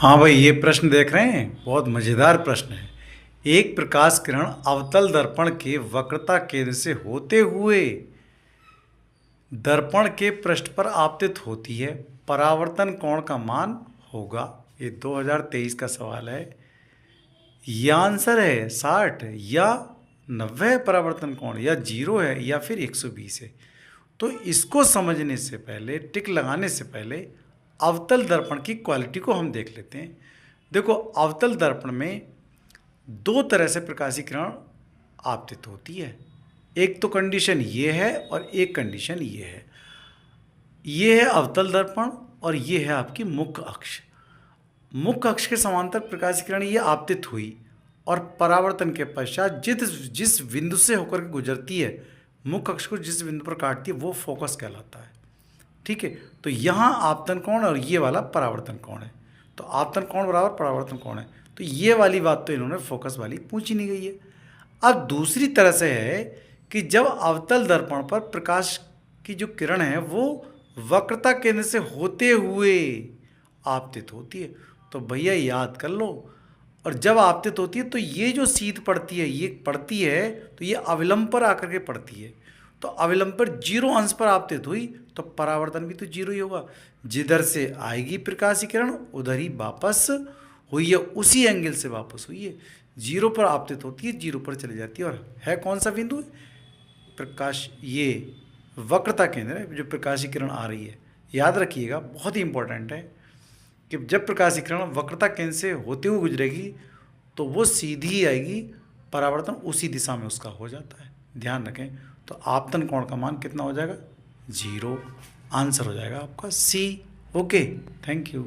हाँ भाई, ये प्रश्न देख रहे हैं, बहुत मज़ेदार प्रश्न है। एक प्रकाश किरण अवतल दर्पण के वक्रता केंद्र से होते हुए दर्पण के पृष्ठ पर आपतित होती है। परावर्तन कोण का मान होगा। ये 2023 का सवाल है। यह आंसर है 60 या 90 है परावर्तन कोण, या 0 है, या फिर 120 है। तो इसको समझने से पहले, टिक लगाने से पहले अवतल दर्पण की क्वालिटी को हम देख लेते हैं। देखो, अवतल दर्पण में दो तरह से प्रकाशीय किरण आपतित होती है। एक तो कंडीशन ये है और एक कंडीशन ये है। ये है अवतल दर्पण और ये है आपकी मुख्य अक्ष। मुख्य अक्ष के समांतर प्रकाशीय किरण ये आपतित हुई और परावर्तन के पश्चात जिस बिंदु से होकर के गुजरती है, मुख्य अक्ष को जिस बिंदु पर काटती है, वो फोकस कहलाता है। ठीक है, तो यहाँ आपतन कोण और ये वाला परावर्तन कोण है। तो आपतन कोण बराबर परावर्तन कोण है। तो ये वाली बात तो इन्होंने फोकस वाली पूछी नहीं गई है। अब दूसरी तरह से है कि जब अवतल दर्पण पर प्रकाश की जो किरण है वो वक्रता केंद्र से होते हुए आपतित होती है, तो भैया याद कर लो। और जब आपतित होती है तो ये जो सीध पड़ती है, ये पड़ती है तो ये अविलंब पर आकर के पड़ती है। तो अविलंब पर 0 अंश पर आपतित हुई तो परावर्तन भी तो 0 ही होगा। जिधर से आएगी प्रकाशीय किरण उधर ही वापस हुई है, उसी एंगल से वापस हुई है। 0 पर आपतित होती है, 0 पर चली जाती है। और है कौन सा बिंदु? प्रकाश, ये वक्रता केंद्र है जो प्रकाशीय किरण आ रही है। याद रखिएगा, बहुत ही इंपॉर्टेंट है कि जब प्रकाशीय किरण वक्रता केंद्र से होते हुए गुजरेगी तो वो सीधी ही आएगी, परावर्तन उसी दिशा में उसका हो जाता है। ध्यान रखें। तो आपतन कोण का मान कितना हो जाएगा? 0। आंसर हो जाएगा आपका सी। Okay, thank you.